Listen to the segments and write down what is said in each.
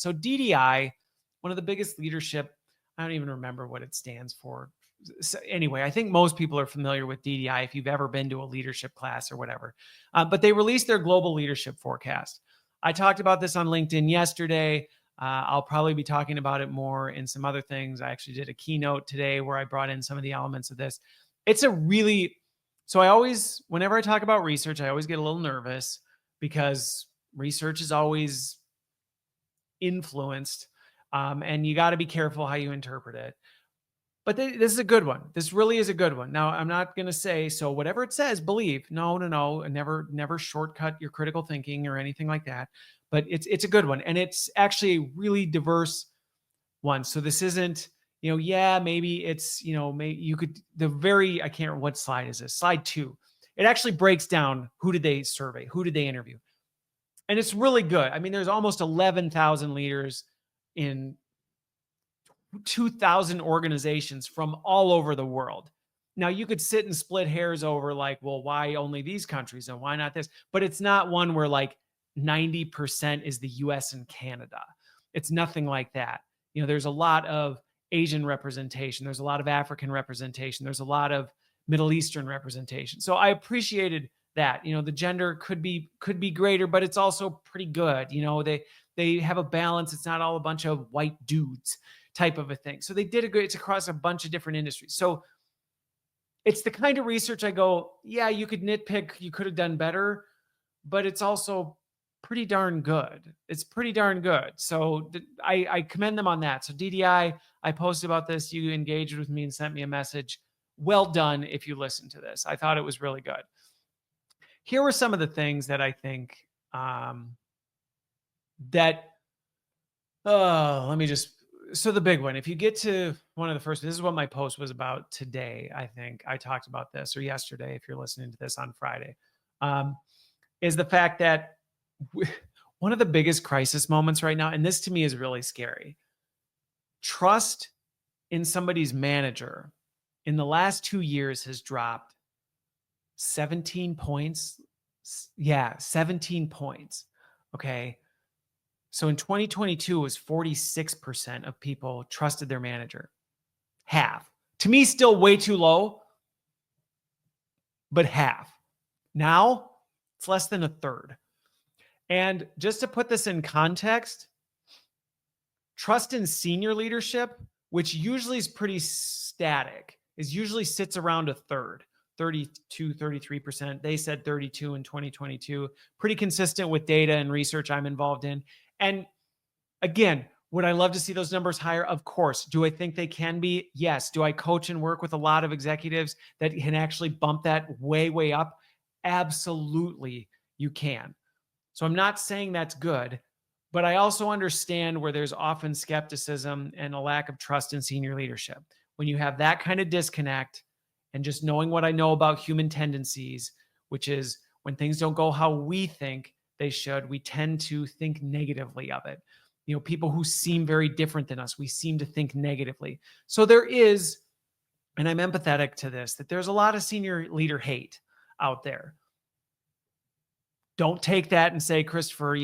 So DDI, one of the biggest leadership, I don't even remember what it stands for. So anyway, I think most people are familiar with DDI if you've ever been to a leadership class or whatever. But they released their global leadership forecast. I talked about this on LinkedIn yesterday. I'll probably be talking about it more in some other things. I actually did a keynote today where I brought in some of the elements of this. It's a really, so I always, whenever I talk about research, I always get a little nervous because research is always influenced, and you got to be careful how you interpret it. But this is a good one. This really is a good one. Now, I'm not going to say, so whatever it says, believe. No. Never shortcut your critical thinking or anything like that. But it's a good one. And it's actually a really diverse one. So this isn't, maybe it's, maybe you could, I can't remember what slide is this, slide 2. It actually breaks down who did they survey, who did they interview. And it's really good. I mean, there's almost 11,000 leaders in 2,000 organizations from all over the world. Now, you could sit and split hairs over like, well, why only these countries and why not this? But it's not one where like 90% is the US and Canada. It's nothing like that. There's a lot of Asian representation. There's a lot of African representation. There's a lot of Middle Eastern representation. So I appreciated that. The gender could be greater, but it's also pretty good. They have a balance. It's not all a bunch of white dudes type of a thing. So they did it's across a bunch of different industries. So it's the kind of research I go, yeah, you could nitpick, you could have done better, but it's also pretty darn good. It's pretty darn good. So I commend them on that. So DDI, I posted about this. You engaged with me and sent me a message. Well done if you listened to this. I thought it was really good. Here were some of the things that I think so the big one, if you get to one of the first, this is what my post was about today. I think I talked about this, or yesterday, if you're listening to this on Friday, is the fact that one of the biggest crisis moments right now, and this to me is really scary, trust in somebody's manager in the last 2 years has dropped 17 points. Yeah, 17 points. Okay. So in 2022, it was 46% of people trusted their manager. Half. To me, still way too low, but half. Now, it's less than a third. And just to put this in context, trust in senior leadership, which usually is pretty static, usually sits around a third. 32, 33%. They said 32 in 2022. Pretty consistent with data and research I'm involved in. And again, would I love to see those numbers higher? Of course. Do I think they can be? Yes. Do I coach and work with a lot of executives that can actually bump that way, way up? Absolutely, you can. So I'm not saying that's good, but I also understand where there's often skepticism and a lack of trust in senior leadership. When you have that kind of disconnect, and just knowing what I know about human tendencies, which is when things don't go how we think they should, we tend to think negatively of it. People who seem very different than us, we seem to think negatively. So there is, and I'm empathetic to this, that there's a lot of senior leader hate out there. Don't take that and say, Christopher,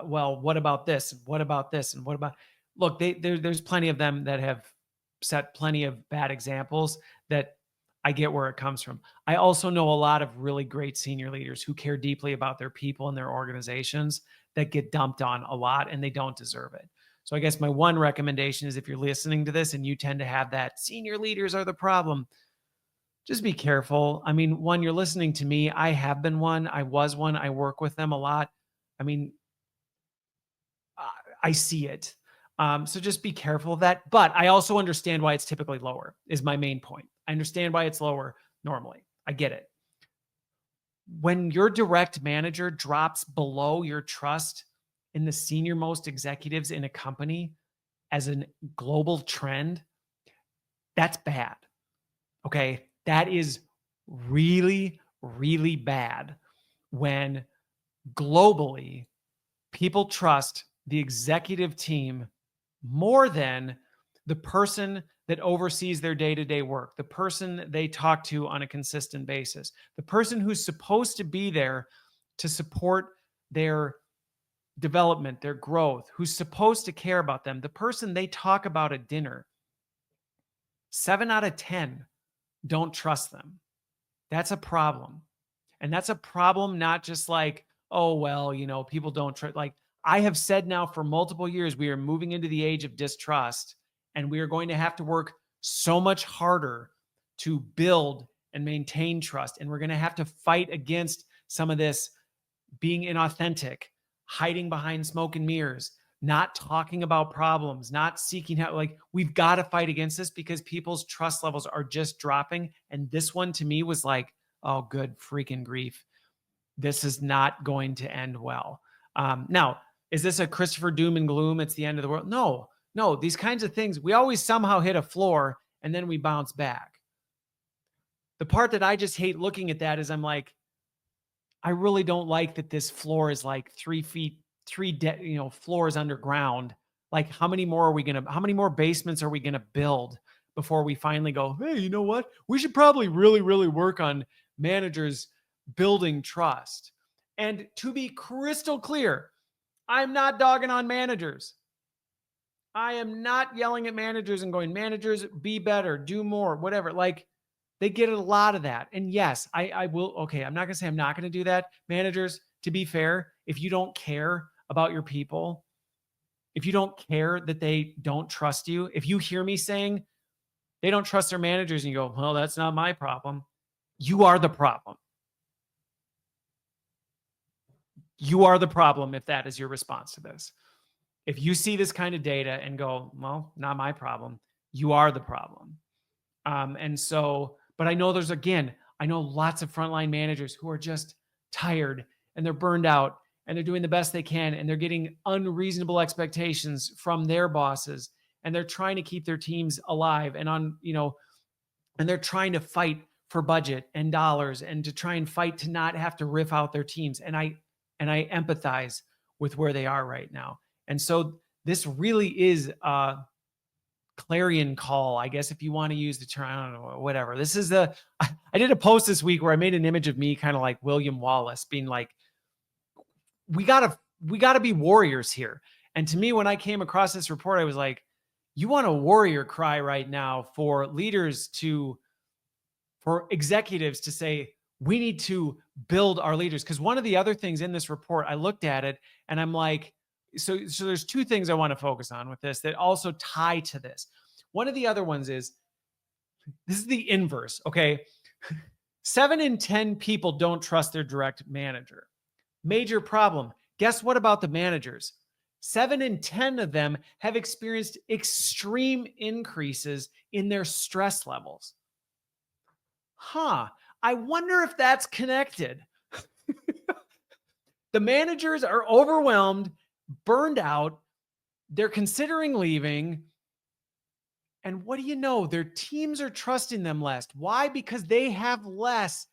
well, what about this? What about this? And what about, look, there's plenty of them that have set plenty of bad examples that I get where it comes from. I also know a lot of really great senior leaders who care deeply about their people and their organizations that get dumped on a lot and they don't deserve it. So I guess my one recommendation is if you're listening to this and you tend to have that senior leaders are the problem, just be careful. I mean, one, you're listening to me. I have been one. I was one. I work with them a lot. I mean, I see it. So just be careful of that. But I also understand why it's typically lower is my main point. I understand why it's lower normally. I get it. When your direct manager drops below your trust in the senior most executives in a company as a global trend, that's bad. Okay. That is really, really bad when globally people trust the executive team more than the person that oversees their day-to-day work, the person they talk to on a consistent basis, the person who's supposed to be there to support their development, their growth, who's supposed to care about them, the person they talk about at dinner, 7 out of 10 don't trust them. That's a problem. And that's a problem, not just like, oh, well, people don't trust. Like I have said now for multiple years, we are moving into the age of distrust, and we are going to have to work so much harder to build and maintain trust. And we're going to have to fight against some of this being inauthentic, hiding behind smoke and mirrors, not talking about problems, not seeking help. Like we've got to fight against this because people's trust levels are just dropping. And this one to me was like, oh, good freaking grief. This is not going to end well. Now, is this a Christopher doom and gloom? It's the end of the world. No, these kinds of things, we always somehow hit a floor and then we bounce back. The part that I just hate looking at that is I'm like, I really don't like that this floor is like 3 feet, floors underground. Like how many more basements are we going to build before we finally go, hey, you know what? We should probably really, really work on managers building trust. And to be crystal clear, I'm not dogging on managers. I am not yelling at managers and going, managers, be better, do more, whatever. Like they get a lot of that. And yes, I will. Okay, I'm not going to say I'm not going to do that. Managers, to be fair, if you don't care about your people, if you don't care that they don't trust you, if you hear me saying they don't trust their managers and you go, well, that's not my problem. You are the problem. You are the problem if that is your response to this. If you see this kind of data and go, well, not my problem, you are the problem. But I know I know lots of frontline managers who are just tired and they're burned out and they're doing the best they can and they're getting unreasonable expectations from their bosses and they're trying to keep their teams alive and they're trying to fight for budget and dollars and to try and fight to not have to riff out their teams. And I empathize with where they are right now. And so this really is a clarion call, I guess, if you want to use the term, I don't know, whatever. I did a post this week where I made an image of me kind of like William Wallace being like, we gotta be warriors here. And to me, when I came across this report, I was like, you want a warrior cry right now for leaders for executives to say, we need to build our leaders. Because one of the other things in this report, I looked at it and I'm like, so there's two things I want to focus on with this that also tie to this. One of the other ones is, this is the inverse, okay? 7 in 10 people don't trust their direct manager. Major problem. Guess what about the managers? 7 in 10 of them have experienced extreme increases in their stress levels. I wonder if that's connected. The managers are overwhelmed, burned out. They're considering leaving. And what do you know? Their teams are trusting them less. Why? Because they have less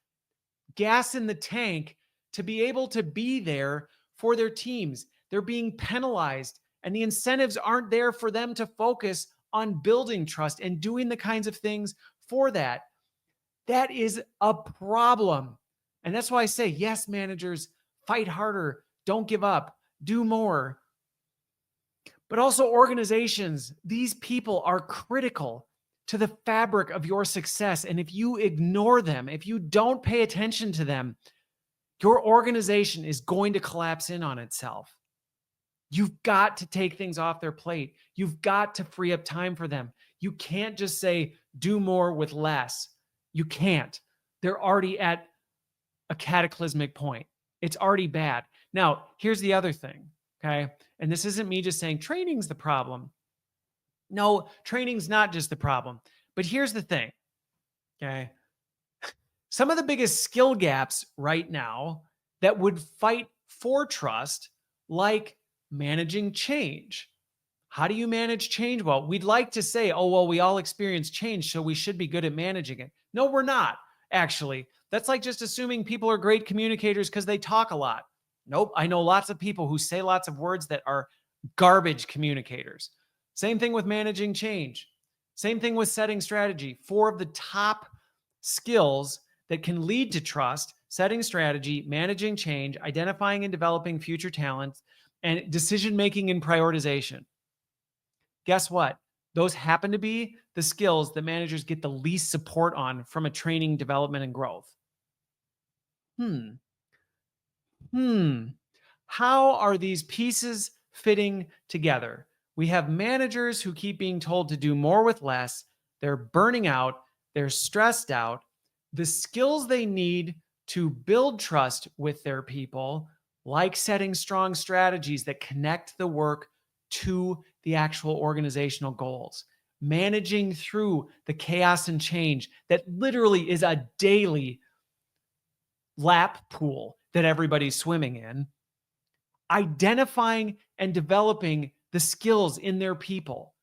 gas in the tank to be able to be there for their teams. They're being penalized, and the incentives aren't there for them to focus on building trust and doing the kinds of things for that. That is a problem. And that's why I say, yes, managers, fight harder, don't give up, do more. But also organizations, these people are critical to the fabric of your success. And if you ignore them, if you don't pay attention to them, your organization is going to collapse in on itself. You've got to take things off their plate. You've got to free up time for them. You can't just say, do more with less. You can't. They're already at a cataclysmic point. It's already bad. Now, here's the other thing, okay? And this isn't me just saying training's the problem. No, training's not just the problem. But here's the thing, okay? Some of the biggest skill gaps right now that would fight for trust, like managing change. How do you manage change? Well, we'd like to say, oh, well, we all experience change, so we should be good at managing it. No, we're not, actually. That's like just assuming people are great communicators because they talk a lot. Nope. I know lots of people who say lots of words that are garbage communicators. Same thing with managing change. Same thing with setting strategy. 4 of the top skills that can lead to trust: setting strategy, managing change, identifying and developing future talents, and decision-making and prioritization. Guess what? Those happen to be the skills that managers get the least support on from a training, development, and growth. Hmm. Hmm. How are these pieces fitting together? We have managers who keep being told to do more with less. They're burning out. They're stressed out. The skills they need to build trust with their people, like setting strong strategies that connect the work to the actual organizational goals, managing through the chaos and change that literally is a daily lap pool that everybody's swimming in, identifying and developing the skills in their people.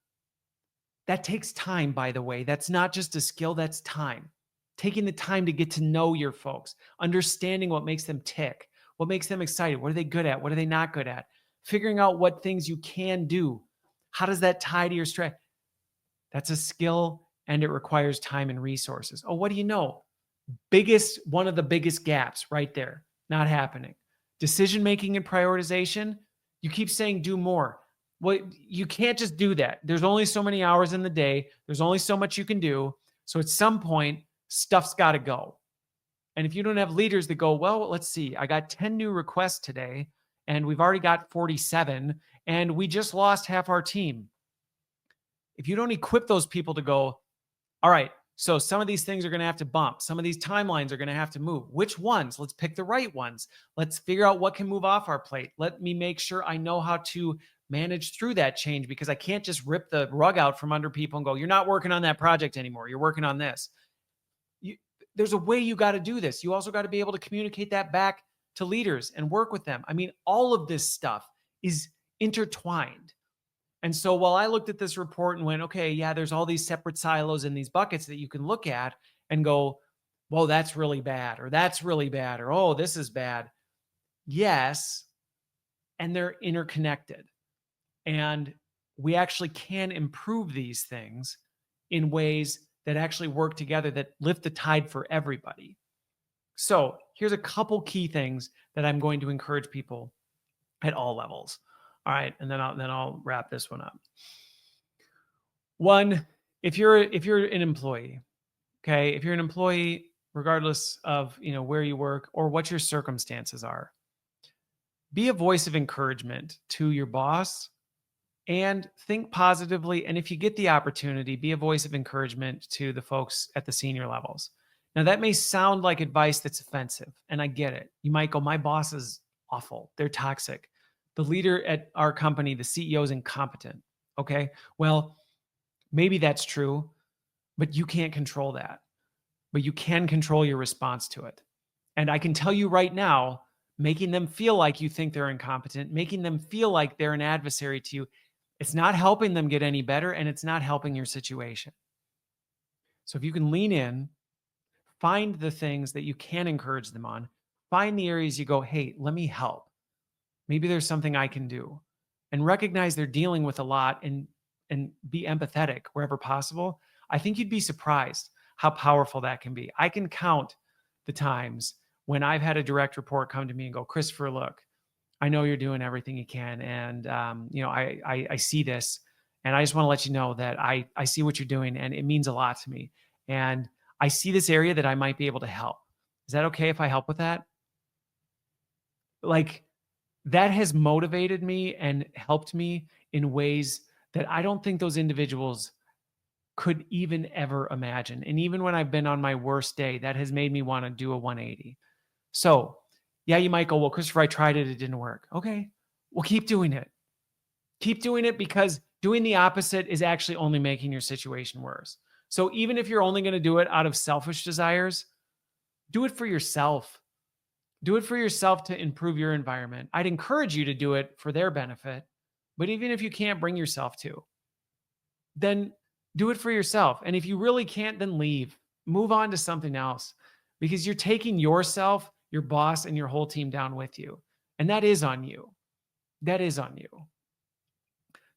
That takes time, by the way. That's not just a skill, that's time. Taking the time to get to know your folks, understanding what makes them tick, what makes them excited, what are they good at, what are they not good at, figuring out what things you can do. How does that tie to your strategy? That's a skill and it requires time and resources. Oh, what do you know? One of the biggest gaps right there, not happening. Decision making and prioritization. You keep saying do more. Well, you can't just do that. There's only so many hours in the day. There's only so much you can do. So at some point, stuff's got to go. And if you don't have leaders that go, well, let's see, I got 10 new requests today, and we've already got 47, and we just lost half our team. If you don't equip those people to go, all right, so some of these things are going to have to bump. Some of these timelines are going to have to move. Which ones? Let's pick the right ones. Let's figure out what can move off our plate. Let me make sure I know how to manage through that change, because I can't just rip the rug out from under people and go, you're not working on that project anymore. You're working on this. There's a way you got to do this. You also got to be able to communicate that back to leaders and work with them. I mean, all of this stuff is intertwined. And so while I looked at this report and went, okay, yeah, there's all these separate silos in these buckets that you can look at and go, well, that's really bad, or that's really bad, or oh, this is bad. Yes. And they're interconnected. And we actually can improve these things in ways that actually work together, that lift the tide for everybody. So here's a couple key things that I'm going to encourage people at all levels. All right, and then I'll wrap this one up. One, if you're an employee, okay, if you're an employee, regardless of where you work or what your circumstances are, be a voice of encouragement to your boss and think positively. And if you get the opportunity, be a voice of encouragement to the folks at the senior levels. Now, that may sound like advice that's offensive, and I get it. You might go, my boss is awful. They're toxic. The leader at our company, the CEO, is incompetent. Okay, well, maybe that's true, but you can't control that. But you can control your response to it. And I can tell you right now, making them feel like you think they're incompetent, making them feel like they're an adversary to you, it's not helping them get any better, and it's not helping your situation. So if you can lean in, find the things that you can encourage them on, find the areas you go, hey, let me help. Maybe there's something I can do, and recognize they're dealing with a lot, and be empathetic wherever possible. I think you'd be surprised how powerful that can be. I can count the times when I've had a direct report come to me and go, Christopher, look, I know you're doing everything you can. And, I see this, and I just want to let you know that I see what you're doing, and it means a lot to me. And I see this area that I might be able to help. Is that okay if I help with that? Like, that has motivated me and helped me in ways that I don't think those individuals could even ever imagine. And even when I've been on my worst day, that has made me want to do a 180. So, yeah, you might go, well, Christopher, I tried it. It didn't work. Okay. Well, keep doing it. Keep doing it, because doing the opposite is actually only making your situation worse. So even if you're only going to do it out of selfish desires, do it for yourself. Do it for yourself to improve your environment. I'd encourage you to do it for their benefit. But even if you can't bring yourself to, then do it for yourself. And if you really can't, then leave. Move on to something else, because you're taking yourself, your boss, and your whole team down with you. And that is on you. That is on you.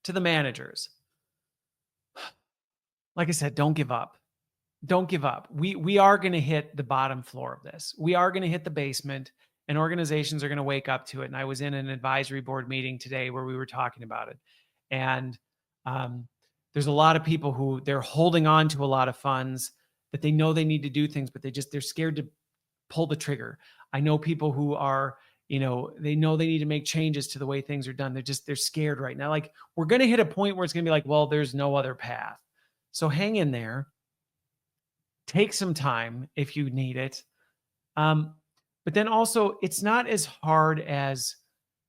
To the managers, like I said, don't give up. Don't give up. We are going to hit the bottom floor of this. We are going to hit the basement. and organizations are going to wake up to it. And I was in an advisory board meeting today where we were talking about it. And um, there's a lot of people who they're holding on to a lot of funds that they know they need to do things, but they're scared to pull the trigger. I know people who are, they know they need to make changes to the way things are done. They're scared right now. Like, we're going to hit a point where it's going to be like, well, there's no other path. So hang in there, take some time if you need it. But then also, it's not as hard as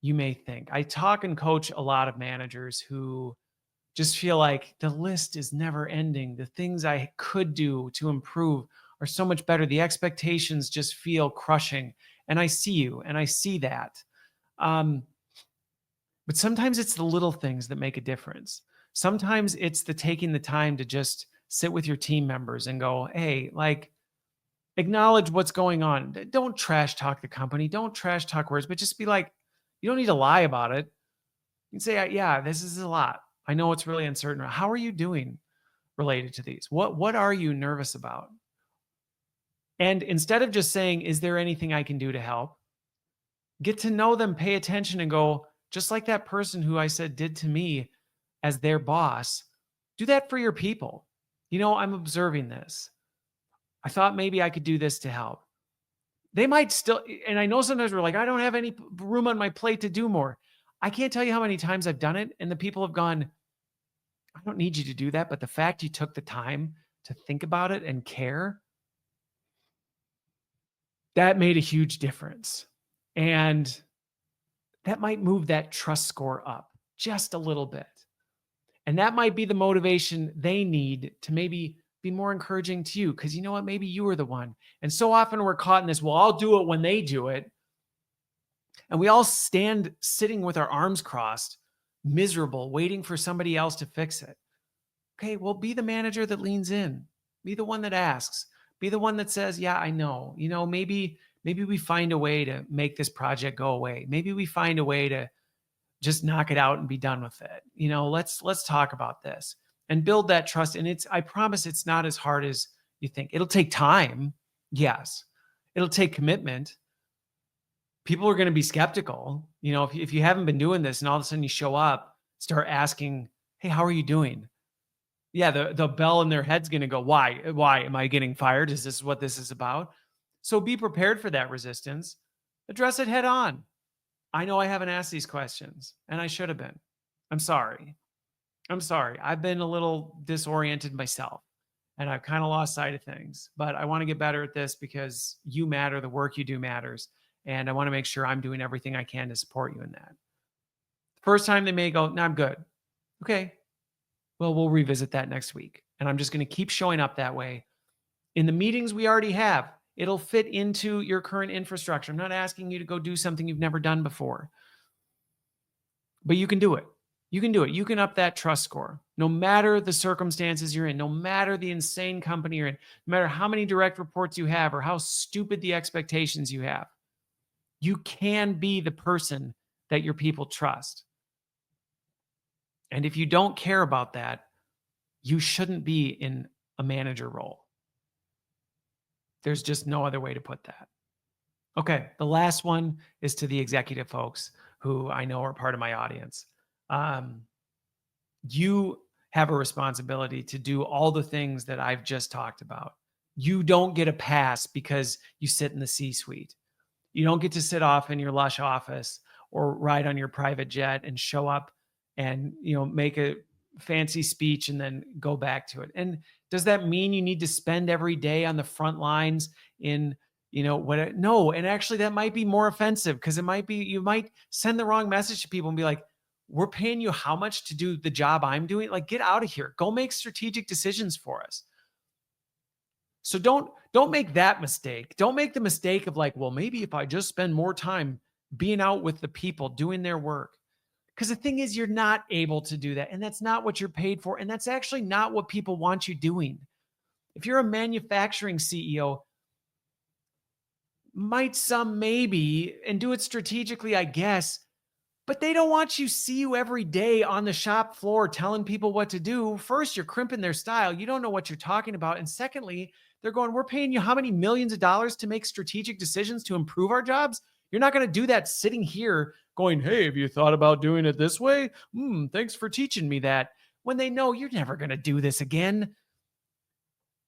you may think. I talk and coach a lot of managers who just feel like the list is never ending. The things I could do to improve are so much better. The expectations just feel crushing. And I see you and I see that. But sometimes it's the little things that make a difference. Sometimes it's the taking the time to just sit with your team members and go, hey, like, acknowledge what's going on. Don't trash talk the company. Don't trash talk words, but just be like, you don't need to lie about it. You can say, yeah, this is a lot. I know it's really uncertain. How are you doing related to these? What are you nervous about? And instead of just saying, is there anything I can do to help? Get to know them, pay attention, and go, just like that person who I said did to me as their boss, do that for your people. I'm observing this. I thought maybe I could do this to help. They might still, and I know sometimes we're like, I don't have any room on my plate to do more. I can't tell you how many times I've done it, and the people have gone, I don't need you to do that, but the fact you took the time to think about it and care, that made a huge difference. And that might move that trust score up just a little bit. And that might be the motivation they need to maybe be more encouraging to you, because you know what? Maybe you were the one. And so often we're caught in this, well, I'll do it when they do it. And we all stand sitting with our arms crossed, miserable, waiting for somebody else to fix it. Okay, well, be the manager that leans in. Be the one that asks. Be the one that says, yeah, I know. Maybe we find a way to make this project go away. Maybe we find a way to just knock it out and be done with it. Let's talk about this and build that trust. And I promise it's not as hard as you think. It'll take time. Yes. It'll take commitment. People are going to be skeptical. If you haven't been doing this and all of a sudden you show up, start asking, hey, how are you doing? Yeah, the bell in their head's going to go, why? Why am I getting fired? Is this what this is about? So be prepared for that resistance. Address it head on. I know I haven't asked these questions, and I should have been. I'm sorry. I've been a little disoriented myself, and I've kind of lost sight of things. But I want to get better at this because you matter. The work you do matters. And I want to make sure I'm doing everything I can to support you in that. First time they may go, no, I'm good. Okay. Well, we'll revisit that next week. And I'm just going to keep showing up that way. In the meetings we already have, it'll fit into your current infrastructure. I'm not asking you to go do something you've never done before. But you can do it. You can do it. You can up that trust score. No matter the circumstances you're in, no matter the insane company you're in, no matter how many direct reports you have or how stupid the expectations you have, you can be the person that your people trust. And if you don't care about that, you shouldn't be in a manager role. There's just no other way to put that. Okay, the last one is to the executive folks who I know are part of my audience. You have a responsibility to do all the things that I've just talked about. You don't get a pass because you sit in the C-suite. You don't get to sit off in your lush office or ride on your private jet and show up and make a fancy speech and then go back to it. And does that mean you need to spend every day on the front lines in no? And actually that might be more offensive, because you might send the wrong message to people and be like, we're paying you how much to do the job I'm doing? Like, get out of here. Go make strategic decisions for us. So don't make that mistake. Don't make the mistake of like, well, maybe if I just spend more time being out with the people doing their work. Because the thing is, you're not able to do that. And that's not what you're paid for. And that's actually not what people want you doing. If you're a manufacturing CEO, might some maybe, and do it strategically, I guess, but they don't want see you every day on the shop floor telling people what to do. First, you're crimping their style. You don't know what you're talking about. And secondly, they're going, we're paying you how many millions of dollars to make strategic decisions to improve our jobs? You're not going to do that sitting here going, hey, have you thought about doing it this way? Thanks for teaching me that. When they know you're never going to do this again.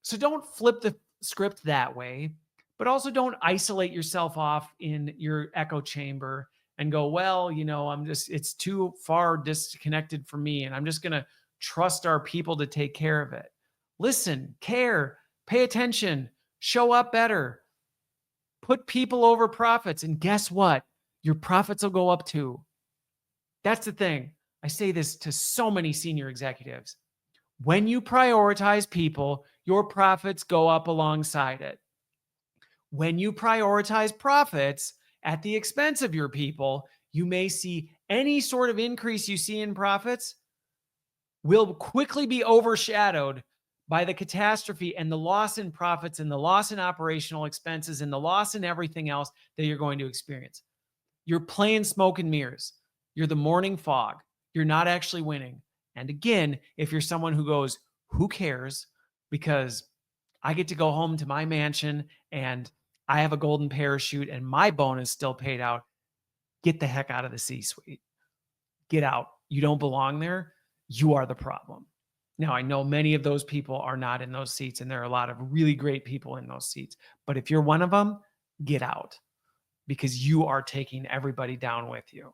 So don't flip the script that way, but also don't isolate yourself off in your echo chamber and go, well, it's too far disconnected from me. And I'm just going to trust our people to take care of it. Listen, care, pay attention, show up better, put people over profits. And guess what? Your profits will go up too. That's the thing. I say this to so many senior executives. When you prioritize people, your profits go up alongside it. When you prioritize profits at the expense of your people, you may see any sort of increase you see in profits will quickly be overshadowed by the catastrophe and the loss in profits and the loss in operational expenses and the loss in everything else that you're going to experience. You're playing smoke and mirrors. You're the morning fog. You're not actually winning. And again, if you're someone who goes, who cares? Because I get to go home to my mansion and I have a golden parachute and my bonus still paid out. Get the heck out of the C-suite. Get out. You don't belong there. You are the problem. Now, I know many of those people are not in those seats, and there are a lot of really great people in those seats. But if you're one of them, get out, because you are taking everybody down with you.